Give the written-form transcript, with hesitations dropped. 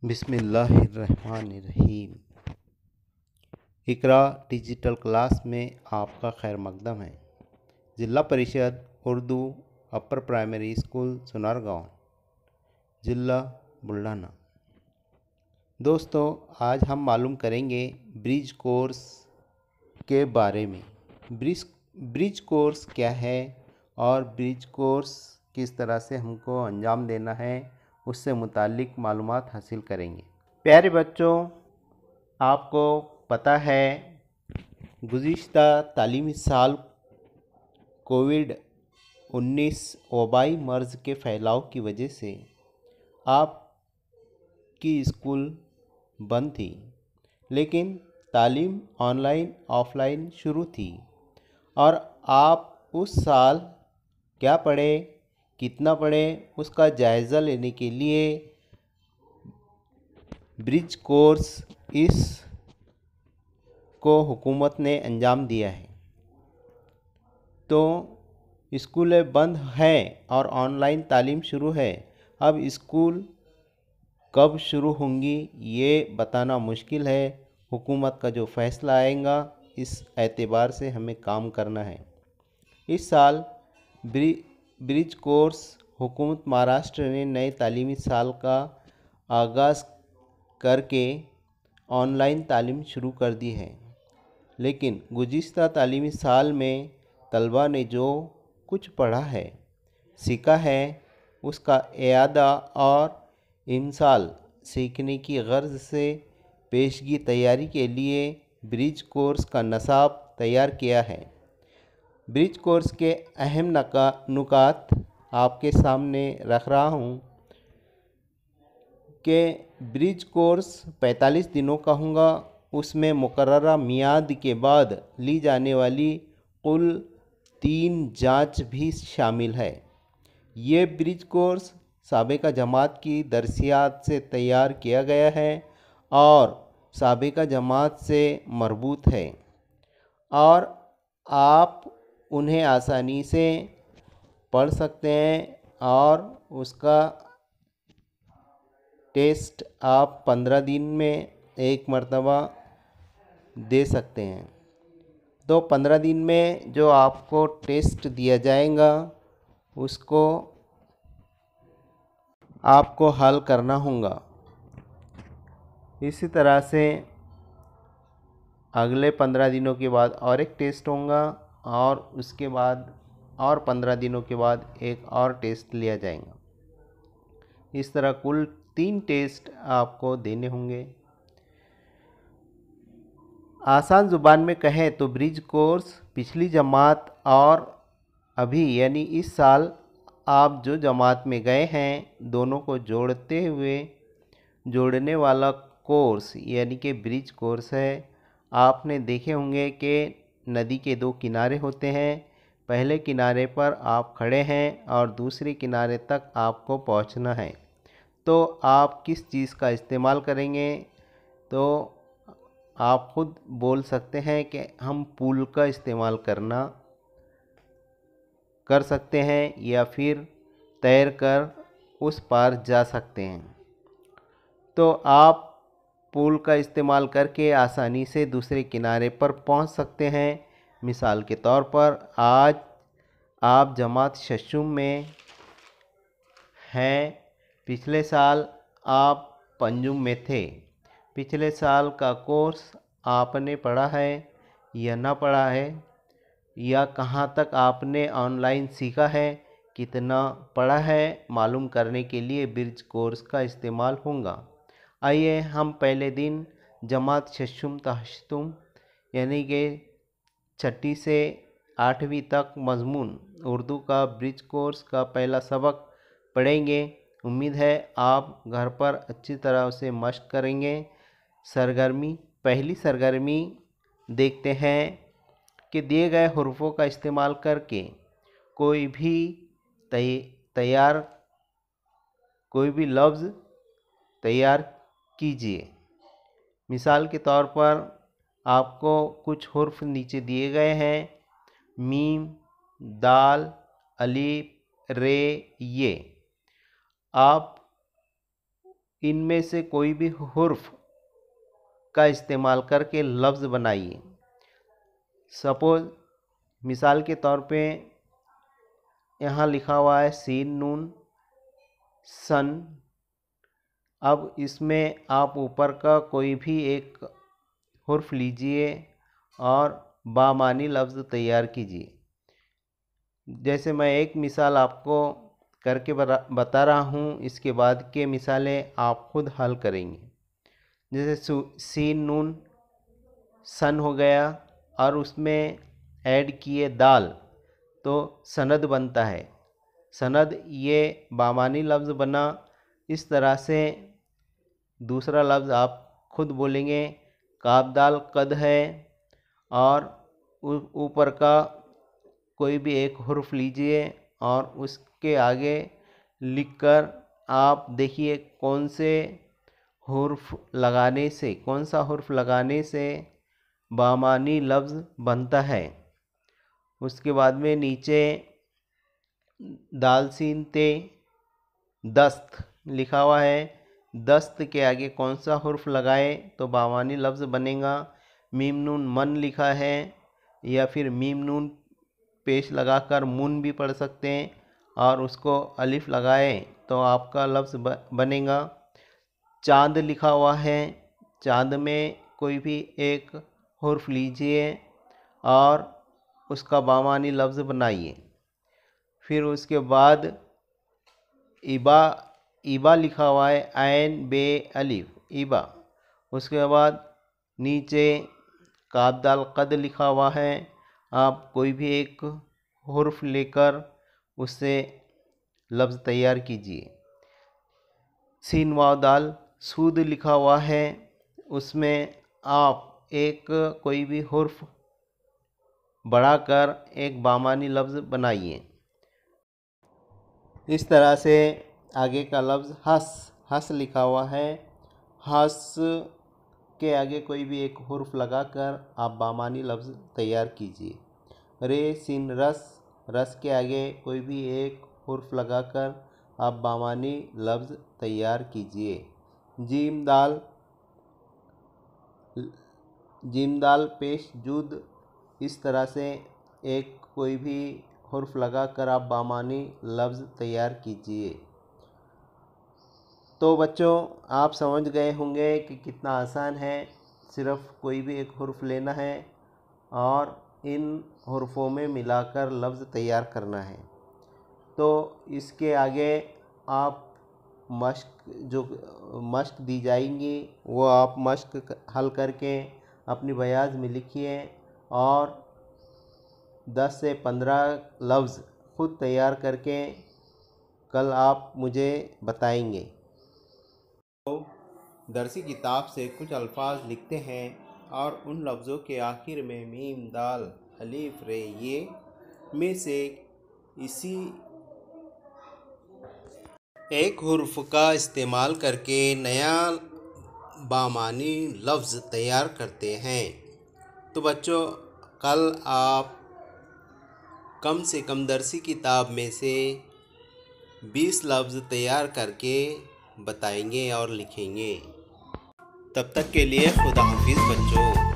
बिस्मिल्लाहिर्रहमानिर्रहीम। इकरा digital class में आपका खैर मकदम है। ज़िला परिषद उर्दू अपर प्राइमरी स्कूल सुनारगांव, ज़िला बुल्ढाना। दोस्तों, आज हम मालूम करेंगे ब्रिज कोर्स के बारे में। ब्रिज कोर्स क्या है और ब्रिज कोर्स किस तरह से हमको अंजाम देना है, उससे मुतालिक मालूमात हासिल करेंगे। प्यारे बच्चों, आपको पता है गुज़िश्ता तालीमी साल कोविड-19 वबाई मर्ज़ के फैलाव की वजह से आपकी स्कूल बंद थी, लेकिन तालीम ऑनलाइन ऑफ़लाइन शुरू थी। और आप उस साल क्या पढ़े, कितना पढ़े, उसका जायज़ा लेने के लिए ब्रिज कोर्स इस को हुकूमत ने अंजाम दिया है। तो स्कूलें बंद हैं और ऑनलाइन तालीम शुरू है। अब स्कूल कब शुरू होंगी ये बताना मुश्किल है। हुकूमत का जो फ़ैसला आएगा इस एतबार से हमें काम करना है। इस साल ब्रिज कोर्स हुकूमत महाराष्ट्र ने नए तालीमी साल का आगाज़ करके ऑनलाइन तालीम शुरू कर दी है, लेकिन गुज़िश्ता तालीमी साल में तलबा ने जो कुछ पढ़ा है, सीखा है, उसका इआदा और इमसाल सीखने की गर्ज से पेशगी तैयारी के लिए ब्रिज कोर्स का नसाब तैयार किया है। ब्रिज कोर्स के अहम नुकात आपके सामने रख रहा हूँ कि ब्रिज कोर्स 45 दिनों का होगा। उसमें मुकर्ररा मियाद के बाद ली जाने वाली कुल 3 जांच भी शामिल है। ये ब्रिज कोर्स साबिका जमात की दरसियात से तैयार किया गया है और साबिका जमात से मरबूत है और आप उन्हें आसानी से पढ़ सकते हैं और उसका टेस्ट आप 15 दिन में एक मर्तबा दे सकते हैं। तो 15 दिन में जो आपको टेस्ट दिया जाएगा उसको आपको हल करना होगा। इसी तरह से अगले 15 दिनों के बाद और एक टेस्ट होगा और उसके बाद और 15 दिनों के बाद एक और टेस्ट लिया जाएगा। इस तरह कुल 3 टेस्ट आपको देने होंगे। आसान ज़ुबान में कहें तो ब्रिज कोर्स पिछली जमात और अभी यानी इस साल आप जो जमात में गए हैं, दोनों को जोड़ते हुए जोड़ने वाला कोर्स यानी कि ब्रिज कोर्स है। आपने देखे होंगे कि नदी के 2 किनारे होते हैं। पहले किनारे पर आप खड़े हैं और दूसरे किनारे तक आपको पहुंचना है। तो आप किस चीज़ का इस्तेमाल करेंगे? तो आप खुद बोल सकते हैं कि हम पुल का इस्तेमाल कर सकते हैं या फिर तैर कर उस पार जा सकते हैं। तो आप पुल का इस्तेमाल करके आसानी से दूसरे किनारे पर पहुंच सकते हैं। मिसाल के तौर पर आज आप जमात शशुम में हैं, पिछले साल आप पंजुम में थे। पिछले साल का कोर्स आपने पढ़ा है या ना पढ़ा है, या कहाँ तक आपने ऑनलाइन सीखा है, कितना पढ़ा है, मालूम करने के लिए ब्रिज कोर्स का इस्तेमाल होगा। आइए हम पहले दिन जमात शशुम तहशुम यानी कि 6ठी से 8वीं तक मज़मून उर्दू का ब्रिज कोर्स का पहला सबक पढ़ेंगे। उम्मीद है आप घर पर अच्छी तरह उसे मश्क करेंगे। पहली सरगर्मी देखते हैं कि दिए गए हुर्फ़ों का इस्तेमाल करके कोई भी लफ्ज़ तैयार कीजिए। मिसाल के तौर पर आपको कुछ हुर्फ़ नीचे दिए गए हैं: मीम, दाल, अलीफ, रे, ये। आप इनमें से कोई भी हुर्फ का इस्तेमाल करके लफ्ज़ बनाइए। सपोज़ मिसाल के तौर पे यहाँ लिखा हुआ है सीन नून सन। अब इसमें आप ऊपर का कोई भी एक हुर्फ लीजिए और बामानी लफ्ज़ तैयार कीजिए। जैसे मैं एक मिसाल आपको करके बता रहा हूँ, इसके बाद के मिसालें आप खुद हल करेंगे। जैसे सीन नून सन हो गया और उसमें ऐड किए दाल, तो सनद बनता है। सनद ये बामानी लफ्ज़ बना। इस तरह से दूसरा लफ्ज़ आप खुद बोलेंगे, काब दाल कद है, और ऊपर का कोई भी एक हुर्फ लीजिए और उसके आगे लिखकर आप देखिए कौन सा हुर्फ लगाने से बामानी लफ्ज़ बनता है। उसके बाद में नीचे दाल सीन ते दस्त लिखा हुआ है। दस्त के आगे कौन सा हुर्फ लगाए तो बामानी लफ्ज़ बनेगा। मीम नून मन लिखा है, या फिर मीम नून पेश लगाकर मुन भी पढ़ सकते हैं, और उसको अलिफ लगाए तो आपका लफ्ज़ बनेगा। चाँद लिखा हुआ है, चाँद में कोई भी एक हुर्फ लीजिए और उसका बामानी लफ्ज़ बनाइए। फिर उसके बाद इबा लिखा हुआ है, ऐन बे अलिफ इबा। उसके बाद नीचे काब दाल कद लिखा हुआ है। आप कोई भी एक हुर्फ लेकर उससे लफ्ज़ तैयार कीजिए। सीन वाव दाल सूद लिखा हुआ है, उसमें आप एक कोई भी हुर्फ बढ़ाकर एक बामानी लफ्ज़ बनाइए। इस तरह से आगे का लफ्ज़ हस लिखा हुआ है। हस के आगे कोई भी एक हुर्फ लगाकर आप बामानी लफ्ज़ तैयार कीजिए। रे सिन रस के आगे कोई भी एक हुर्फ लगाकर आप बामानी लफ्ज़ तैयार कीजिए। जीम दाल पेश जुद। इस तरह से एक कोई भी हुर्फ लगाकर आप बामानी लफ्ज़ तैयार कीजिए। तो बच्चों, आप समझ गए होंगे कि कितना आसान है। सिर्फ़ कोई भी एक हुर्फ लेना है और इन हुर्फ़ों में मिलाकर लफ्ज़ तैयार करना है। तो इसके आगे आप मश्क दी जाएंगी, वो आप मश्क हल करके अपनी बयाज में लिखिए और 10 से 15 लफ्ज़ खुद तैयार करके कल आप मुझे बताएंगे। तो दरसी किताब से कुछ अल्फाज लिखते हैं और उन लफ्ज़ों के आखिर में मीम दाल अलिफ रे ये में से इसी एक हुर्फ का इस्तेमाल करके नया बामानी लफ्ज़ तैयार करते हैं। तो बच्चों, कल आप कम से कम दरसी किताब में से 20 लफ्ज़ तैयार करके बताएंगे और लिखेंगे। तब तक के लिए खुदा हाफिज़ बच्चों।